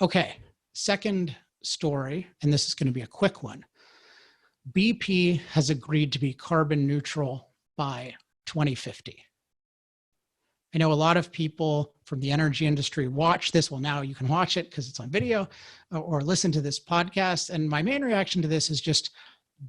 Okay, second story, and this is going to be a quick one. BP has agreed to be carbon neutral by 2050. I know a lot of people from the energy industry watch this. Well, now you can watch it because it's on video or listen to this podcast. And my main reaction to this is just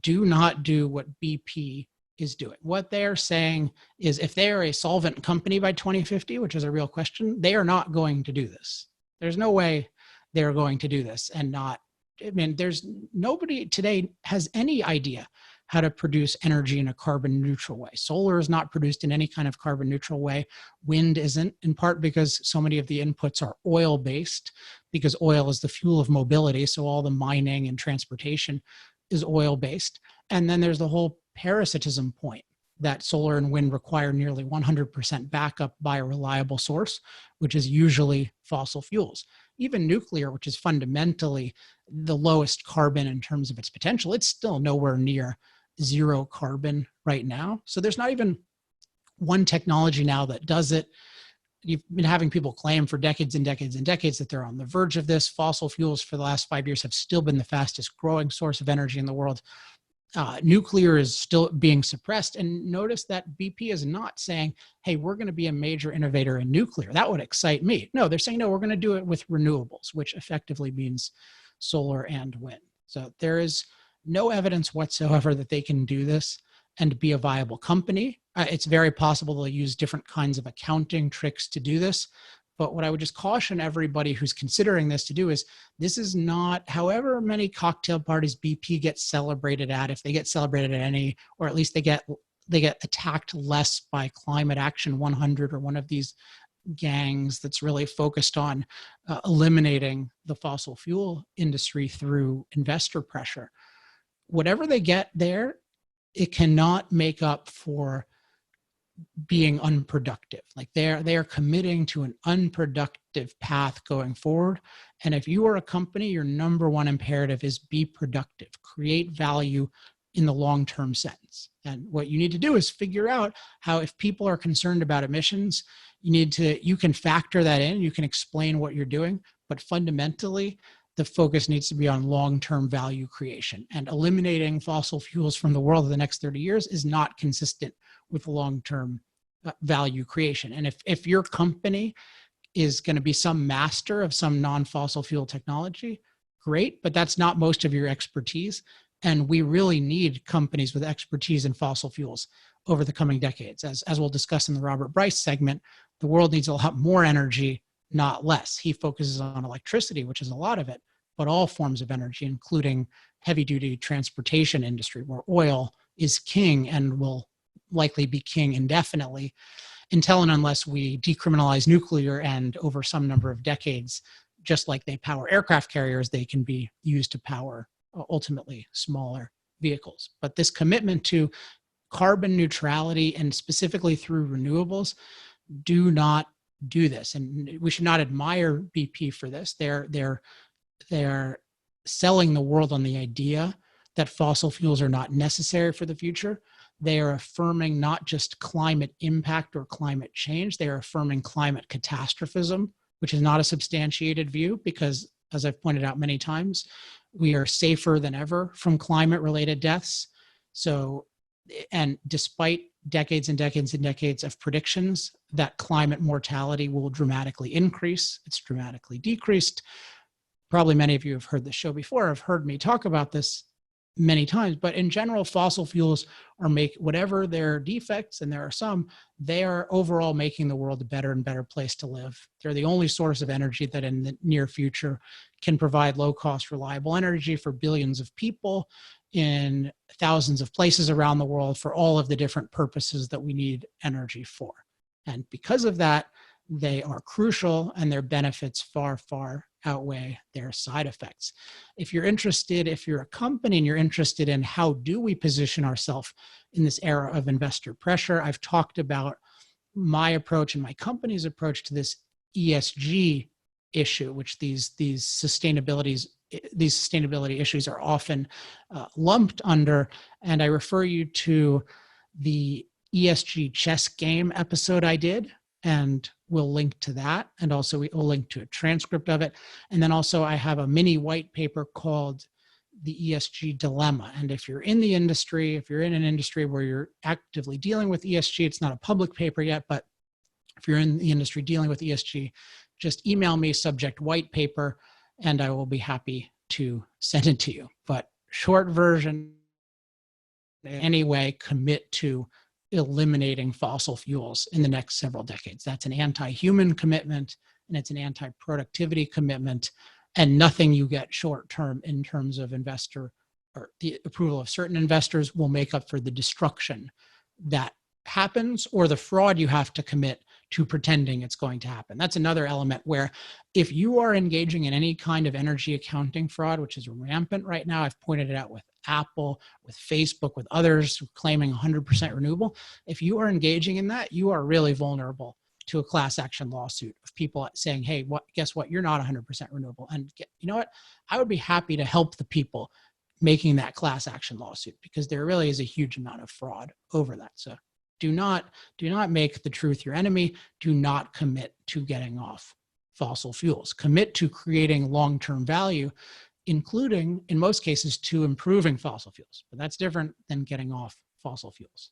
do not do what BP is doing. What they're saying is if they are a solvent company by 2050, which is a real question, they are not going to do this. There's no way they're going to do this and not. I mean, there's nobody today has any idea how to produce energy in a carbon neutral way. Solar is not produced in any kind of carbon neutral way. Wind isn't, in part because so many of the inputs are oil based, because oil is the fuel of mobility. So all the mining and transportation is oil based. And then there's the whole parasitism point that solar and wind require nearly 100% backup by a reliable source, which is usually fossil fuels. Even nuclear, which is fundamentally the lowest carbon in terms of its potential, it's still nowhere near zero carbon right now. So there's not even one technology now that does it. You've been having people claim for decades and decades and decades that they're on the verge of this. Fossil fuels for the last 5 years have still been the fastest growing source of energy in the world. Nuclear is still being suppressed. And notice that BP is not saying, hey, we're going to be a major innovator in nuclear. That would excite me. No, they're saying, no, we're going to do it with renewables, which effectively means solar and wind. So there is no evidence whatsoever that they can do this and be a viable company. It's very possible they'll use different kinds of accounting tricks to do this. But what I would just caution everybody who's considering this to do is this is not, however many cocktail parties BP gets celebrated at, if they get celebrated at any, or at least they get attacked less by Climate Action 100 or one of these gangs that's really focused on eliminating the fossil fuel industry through investor pressure. Whatever they get there, it cannot make up for being unproductive. Like they are committing to an unproductive path going forward. And if you are a company, your number one imperative is be productive, create value in the long-term sense. And what you need to do is figure out how, if people are concerned about emissions, you can factor that in, you can explain what you're doing, but fundamentally, the focus needs to be on long-term value creation. And eliminating fossil fuels from the world in the next 30 years is not consistent with long-term value creation. And if your company is going to be some master of some non-fossil fuel technology, great, but that's not most of your expertise. And we really need companies with expertise in fossil fuels over the coming decades. As we'll discuss in the Robert Bryce segment, the world needs a lot more energy, not less. He focuses on electricity, which is a lot of it, but all forms of energy, including heavy-duty transportation industry, where oil is king and will likely be king indefinitely until and unless we decriminalize nuclear, and over some number of decades, just like they power aircraft carriers, they can be used to power ultimately smaller vehicles. But this commitment to carbon neutrality, and specifically through renewables, do not do this. And we should not admire BP for this. They're selling the world on the idea that fossil fuels are not necessary for the future. They are affirming not just climate impact or climate change, they are affirming climate catastrophism, which is not a substantiated view because, as I've pointed out many times, we are safer than ever from climate-related deaths. So, and despite decades and decades and decades of predictions that climate mortality will dramatically increase, it's dramatically decreased. Probably many of you have heard this show before, have heard me talk about this many times, but in general, fossil fuels are whatever their defects, and there are some, they are overall making the world a better and better place to live. They're the only source of energy that in the near future can provide low-cost, reliable energy for billions of people in thousands of places around the world for all of the different purposes that we need energy for. And because of that, they are crucial, and their benefits far, far outweigh their side effects. If you're a company and you're interested in how do we position ourselves in this era of investor pressure, I've talked about my approach and my company's approach to this ESG issue, which these sustainability issues are often lumped under. And I refer you to the ESG chess game episode I did. And we'll link to that. And also we will link to a transcript of it. And then also I have a mini white paper called The ESG Dilemma. And if you're in the industry, if you're in an industry where you're actively dealing with ESG, it's not a public paper yet, but if you're in the industry dealing with ESG, just email me subject white paper and I will be happy to send it to you. But short version, anyway, commit to eliminating fossil fuels in the next several decades. That's an anti-human commitment and it's an anti-productivity commitment, and nothing you get short term in terms of investor or the approval of certain investors will make up for the destruction that happens or the fraud you have to commit to pretending it's going to happen. That's another element where if you are engaging in any kind of energy accounting fraud, which is rampant right now, I've pointed it out with Apple, with Facebook, with others claiming 100% renewable. If you are engaging in that, you are really vulnerable to a class action lawsuit of people saying, hey, guess what? You're not 100% renewable. And you know what? I would be happy to help the people making that class action lawsuit because there really is a huge amount of fraud over that. So do not make the truth your enemy. Do not commit to getting off fossil fuels. Commit to creating long-term value, including, in most cases, to improving fossil fuels. But that's different than getting off fossil fuels.